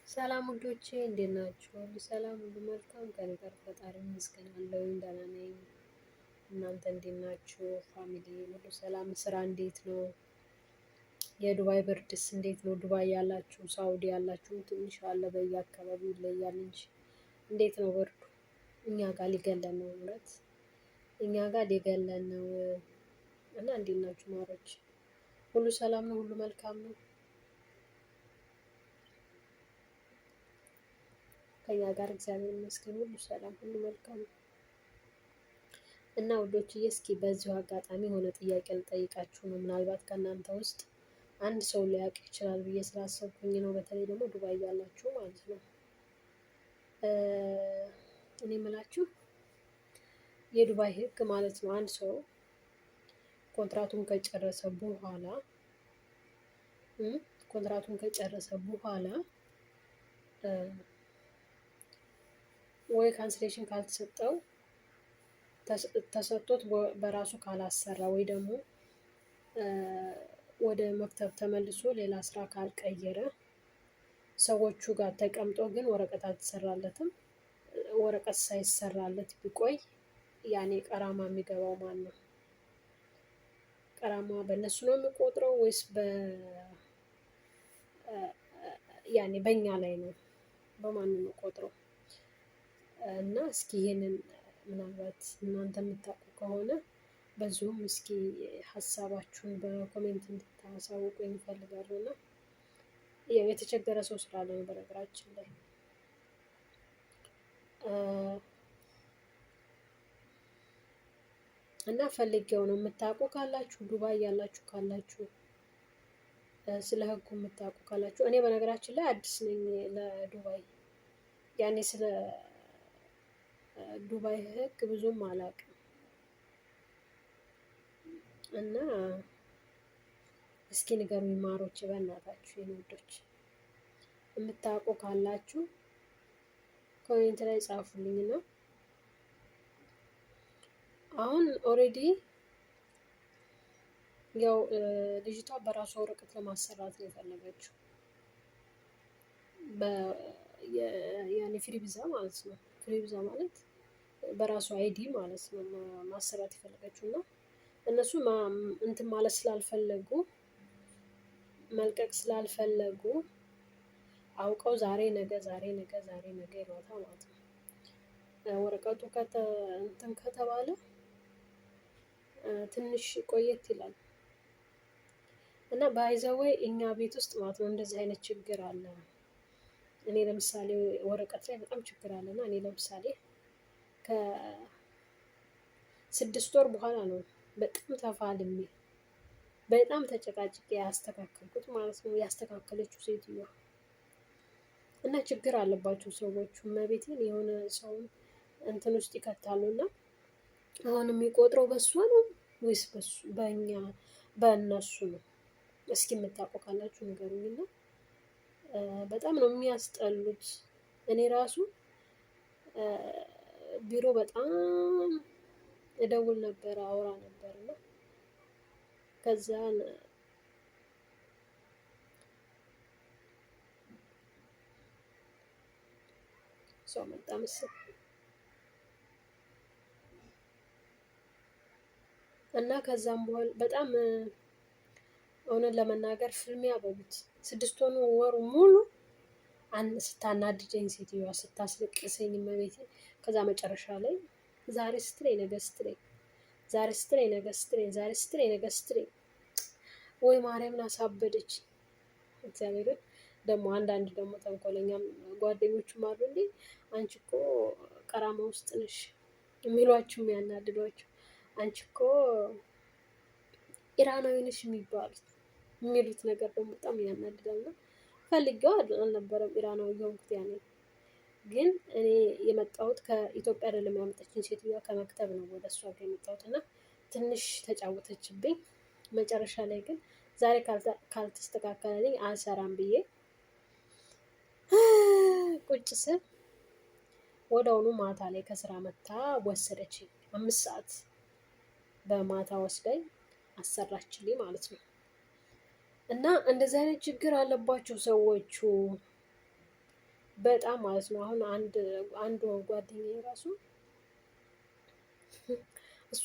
ሰላም ውዶቼ እንዴት ናችሁ? ሁሉ ሰላም፣ ሁሉ መልካም ከኔ ጋር ፈጣሪ ይመስገን አለሁኝ ደህና ነኝ። እናንተ እንዴት ናችሁ? ፋሚሊ ሁሉ ሰላም? ስራ እንዴት ነው? የዱባይ ብርድስ እንዴት ነው? ዱባይ ያላችሁ፣ ሳውዲ ያላችሁ ትንሽ አለ በየአካባቢው ይለያል እንጂ እንዴት ነው ብርዱ? እኛ ጋር ሊገለን ነው እውነት፣ እኛ ጋር ሊገለን ነው። እና እንዴት ናችሁ ማሮች? ሁሉ ሰላም ነው? ሁሉ መልካም ነው? ከኛ ጋር እግዚአብሔር ይመስገን ሁሉ ሰላም፣ ሁሉ መልካም ነው። እና ውዶችዬ እስኪ በዚሁ አጋጣሚ የሆነ ጥያቄ ልጠይቃችሁ ነው። ምናልባት ከእናንተ ውስጥ አንድ ሰው ሊያውቅ ይችላል ብዬ ስላሰብኩኝ ነው። በተለይ ደግሞ ዱባይ ያላችሁ ማለት ነው። እኔ የምላችሁ የዱባይ ሕግ ማለት ነው አንድ ሰው ኮንትራቱን ከጨረሰ በኋላ ወይ ካንስሌሽን ካልተሰጠው ተሰጥቶት በራሱ ካላሰራ ወይ ደግሞ ወደ መክተብ ተመልሶ ሌላ ስራ ካልቀየረ ሰዎቹ ጋር ተቀምጦ ግን ወረቀት አልተሰራለትም። ወረቀት ሳይሰራለት ቢቆይ ያኔ ቀራማ የሚገባው ማን ነው? ቀራማ በእነሱ ነው የሚቆጥረው ወይስ ያኔ በእኛ ላይ ነው? በማን ነው የሚቆጥረው? እና እስኪ ይሄንን ምናልባት እናንተ የምታውቁ ከሆነ በዚሁም እስኪ ሀሳባችሁን በኮሜንት እንድታሳውቁ እፈልጋለሁ። እና ያው የተቸገረ ሰው ስላለ ነው በነገራችን ላይ እና ፈልጌው ነው። የምታውቁ ካላችሁ ዱባይ ያላችሁ ካላችሁ ስለ ህጉ የምታውቁ ካላችሁ፣ እኔ በነገራችን ላይ አዲስ ነኝ ለዱባይ። ያኔ ስለ ዱባይ ህግ ብዙም አላውቅም እና እስኪ ንገሩኝ ማሮች፣ በእናታችሁ የኔ ውዶች የምታውቁ ካላችሁ ኮሜንት ላይ ጻፉልኝ። እና አሁን ኦሬዲ ያው ልጅቷ በራሷ ወረቀት ለማሰራት ነው የፈለገችው፣ ያኔ ፍሪ ቪዛ ማለት ነው። ፍሪ ቪዛ ማለት በራሱ አይዲ ማለት ነው ማሰራት የፈለገችው። እና እነሱ እንትን ማለት ስላልፈለጉ መልቀቅ ስላልፈለጉ አውቀው ዛሬ ነገ ይሏታል ማለት ነው። ወረቀቱ እንትን ከተባለ ትንሽ ቆየት ይላል። እና ባይዘወይ እኛ ቤት ውስጥ ማለት ነው እንደዚህ አይነት ችግር አለ። እኔ ለምሳሌ ወረቀት ላይ በጣም ችግር አለ። እና እኔ ለምሳሌ ከ6 ወር በኋላ ነው በጣም ተፋልሜ በጣም ተጨቃጭቄ ያስተካከልኩት ማለት ነው፣ ያስተካከለችው ሴትዮዋ። እና ችግር አለባቸው ሰዎቹ መቤቴን የሆነ ሰውን እንትን ውስጥ ይከታሉ። እና አሁን የሚቆጥረው በእሷ ነው ወይስ በእነሱ ነው? እስኪ የምታውቁ ካላችሁ ንገሩኝና። በጣም ነው የሚያስጠሉት። እኔ ራሱ ቢሮ በጣም እደውል ነበር፣ አውራ ነበር። እና ከዛ ሰው መጣ መሰለኝ እና ከዛም በኋላ በጣም እውነት ለመናገር ፍልሚያ በሉት 6 ወር ሙሉ ስታናድደኝ ሴትዮዋ፣ ስታስለቅሰኝ መቤቴን። ከዛ መጨረሻ ላይ ዛሬ ስትለኝ ነገ ስትለኝ፣ ዛሬ ስትለኝ ነገ ስትለኝ፣ ዛሬ ስትለኝ ነገ ስትለኝ፣ ወይ ማርያምን አሳበደች። እግዚአብሔርን ደግሞ አንዳንድ ደግሞ ተንኮለኛም ጓደኞቹም አሉ። እንዴ አንቺ እኮ ቀራማ ውስጥ ነሽ የሚሏችሁ የሚያናድዷቸው፣ አንቺ እኮ ኢራናዊ ነሽ የሚሉት ነገር ደግሞ በጣም ያናድዳል። እና ፈልጌው አልነበረም ኢራናዊ የሆንኩት ያኔ። ግን እኔ የመጣሁት ከኢትዮጵያ አይደለም ያመጣችኝ ሴትዮዋ፣ ከመክተብ ነው ወደ እሷ ጋር የመጣሁት። እና ትንሽ ተጫወተችብኝ። መጨረሻ ላይ ግን ዛሬ ካልተስተካከለልኝ አልሰራም ብዬ ቁጭ ስል ወዲያውኑ ማታ ላይ ከስራ መታ ወሰደችኝ። 5 ሰዓት በማታ ወስዳኝ አሰራችልኝ ማለት ነው። እና እንደዚህ አይነት ችግር አለባቸው ሰዎቹ። በጣም ማለት ነው። አሁን አንድ ጓደኛዬ ራሱ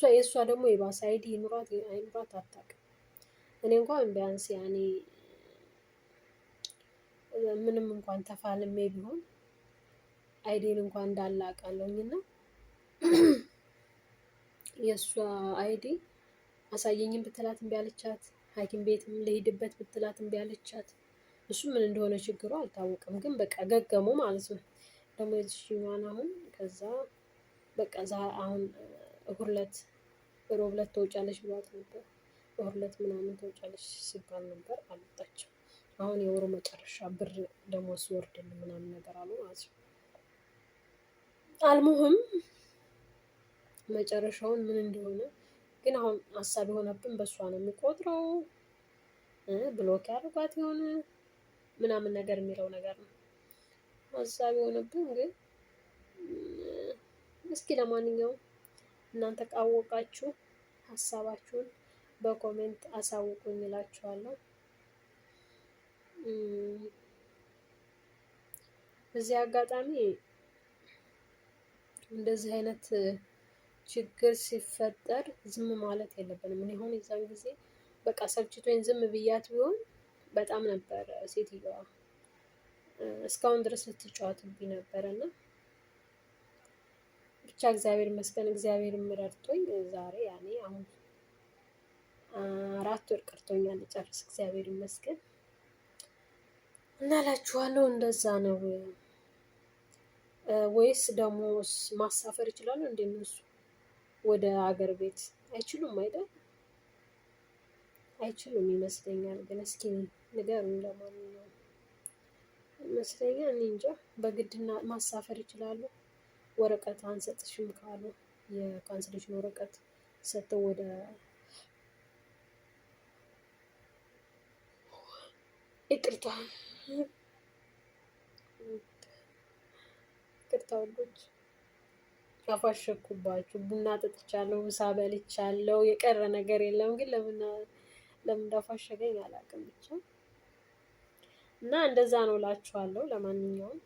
የእሷ ደግሞ የባሰ አይዲ ይኑራት አይኑራት አታውቅም። እኔ እንኳን ቢያንስ ያኔ ምንም እንኳን ተፋልሜ ቢሆን አይዲን እንኳን እንዳለ አውቃለሁኝ እና የእሷ አይዲ አሳየኝም ብትላት እምቢ አለቻት። ሐኪም ቤትም ልሄድበት ብትላት እምቢ አለቻት። እሱ ምን እንደሆነ ችግሩ አልታወቀም፣ ግን በቃ ገገሙ ማለት ነው። ደግሞ የዚህኛዋን አሁን ከዛ በቃ አሁን እሁድ ዕለት ሮብ ዕለት ተወጫለሽ ብሏት ነበር። እሁድ ዕለት ምናምን ተወጫለሽ ሲባል ነበር፣ አልወጣችም። አሁን የወሩ መጨረሻ ብር ደግሞ ሲወርድን ምናምን ነገር አሉ ማለት ነው። አልሙህም መጨረሻውን ምን እንደሆነ ግን አሁን ሀሳብ የሆነብን በእሷ ነው የሚቆጥረው። ብሎክ ያደርጓት የሆነ ምናምን ነገር የሚለው ነገር ነው ሀሳብ የሆነብን። ግን እስኪ ለማንኛውም እናንተ ካወቃችሁ ሀሳባችሁን በኮሜንት አሳውቁኝ እላችኋለሁ። በዚህ አጋጣሚ እንደዚህ አይነት ችግር ሲፈጠር ዝም ማለት የለብንም። እኔ አሁን የዛን ጊዜ በቃ ሰልችቶኝ ዝም ብያት ቢሆን በጣም ነበር ሴትዮዋ እስካሁን ድረስ ልትጫወትብኝ ነበረ እና ብቻ እግዚአብሔር ይመስገን፣ እግዚአብሔር ረድቶኝ ዛሬ ያኔ አሁን 4 ወር ቀርቶኛል ልጨርስ፣ እግዚአብሔር ይመስገን እና እላችኋለሁ። እንደዛ ነው። ወይስ ደግሞ ማሳፈር ይችላሉ እንደ እነሱ ወደ ሀገር ቤት? አይችሉም አይደል? አይችሉም ይመስለኛል። ግን እስኪ ንገሩኝ። ለማንኛውም ይመስለኛል እኔ እንጃ፣ በግድና ማሳፈር ይችላሉ። ወረቀት አንሰጥሽም ካሉ የካንስሌሽን ወረቀት ሰጥተው ወደ ይቅርታ ወዶች አፋሸኩባችሁ። ቡና ጠጥቻለሁ፣ ምሳ በልቻለሁ፣ የቀረ ነገር የለም። ግን ለምን እንዳፋሸገኝ አላውቅም። ብቻ እና እንደዛ ነው እላችኋለሁ። ለማንኛውም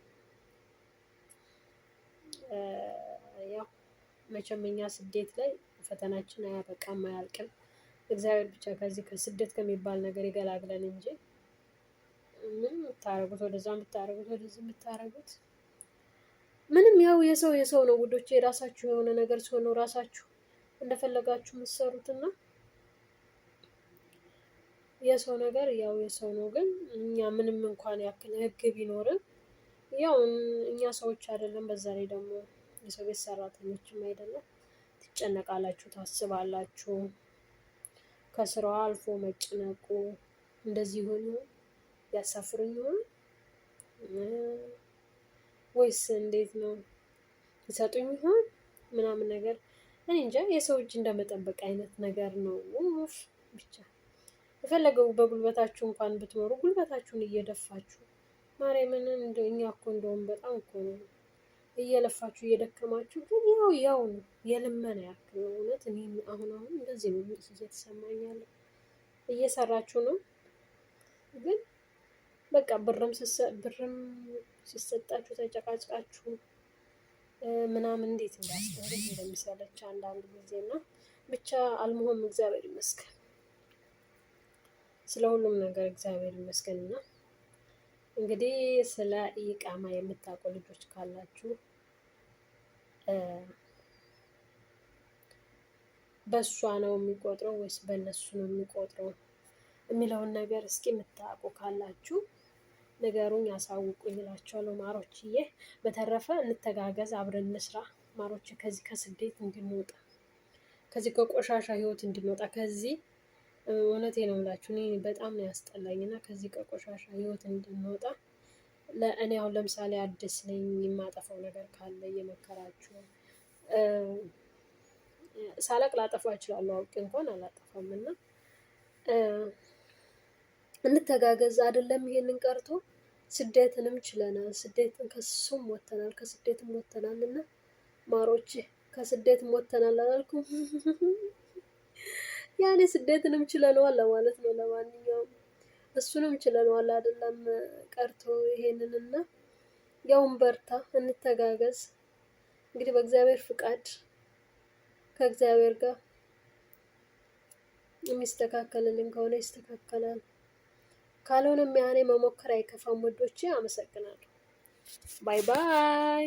ያው መቼም እኛ ስደት ላይ ፈተናችን አያበቃም አያልቅም። እግዚአብሔር ብቻ ከዚህ ከስደት ከሚባል ነገር ይገላግለን እንጂ ምን የምታረጉት ወደዛ የምታረጉት ወደዚህ የምታረጉት ምንም ያው የሰው ነው ውዶች። የራሳችሁ የሆነ ነገር ሲሆን ነው ራሳችሁ እንደፈለጋችሁ የምትሰሩትና የሰው ነገር ያው የሰው ነው። ግን እኛ ምንም እንኳን ያክል ህግ ቢኖርም ያው እኛ ሰዎች አይደለም። በዛ ላይ ደግሞ የሰው ቤት ሰራተኞችም አይደለም። ትጨነቃላችሁ፣ ታስባላችሁ። ከስራው አልፎ መጨነቁ እንደዚህ ሆኖ ያሳፍሩኝ ይሆን ወይስ እንዴት ነው ይሰጡኝ ይሆን ምናምን ነገር እኔ እንጃ። የሰው እጅ እንደመጠበቅ አይነት ነገር ነው። ብቻ የፈለገው በጉልበታችሁ እንኳን ብትኖሩ ጉልበታችሁን እየደፋችሁ ማርያምን፣ እኛ እኮ እንደውም በጣም እኮ ነው እየለፋችሁ እየደከማችሁ፣ ግን ያው ነው የልመና ያክል ነው። እውነት እኔ አሁን እንደዚህ ነው እየተሰማኝ ያለው። እየሰራችሁ ነው ግን በቃ ብርም ሲሰጣችሁ ተጨቃጭቃችሁ ምናምን እንዴት እንደሚሰለች አንዳንድ ጊዜ እና ብቻ አልሙሁም እግዚአብሔር ይመስገን፣ ስለ ሁሉም ነገር እግዚአብሔር ይመስገን። እና እንግዲህ ስለ ኢቃማ የምታውቁ ልጆች ካላችሁ በእሷ ነው የሚቆጥረው ወይስ በእነሱ ነው የሚቆጥረው የሚለውን ነገር እስኪ የምታውቁ ካላችሁ ነገሩን ያሳውቁኝ እላቸዋለሁ ማሮችዬ። በተረፈ እንተጋገዝ፣ አብረን እንስራ ማሮች። ከዚህ ከስደት እንድንወጣ፣ ከዚህ ከቆሻሻ ህይወት እንድንወጣ፣ ከዚህ እውነቴ ነው የምላችሁ እኔ በጣም ነው ያስጠላኝ እና ከዚህ ከቆሻሻ ህይወት እንድንወጣ እኔ አሁን ለምሳሌ አዲስ ነኝ፣ የማጠፋው ነገር ካለ እየመከራችሁ ሳለቅ ላጠፋ እችላለሁ፣ አውቄ እንኳን አላጠፋም። እና እንተጋገዝ። አይደለም ይሄንን ቀርቶ ስደትንም ችለናል። ስደትን ከሱም ወተናል፣ ከስደትም ወተናል። እና ማሮች ከስደትም ወተናል አላልኩም? ያኔ ስደትንም ችለነዋል ለማለት ነው። ለማንኛውም እሱንም ችለነዋል አይደለም ቀርቶ ይሄንንና ያውን በርታ፣ እንተጋገዝ። እንግዲህ በእግዚአብሔር ፍቃድ ከእግዚአብሔር ጋር የሚስተካከልልን ከሆነ ይስተካከላል። ካልሆነም ያኔ መሞከር አይከፋም። ውዶቼ አመሰግናለሁ። ባይ ባይ።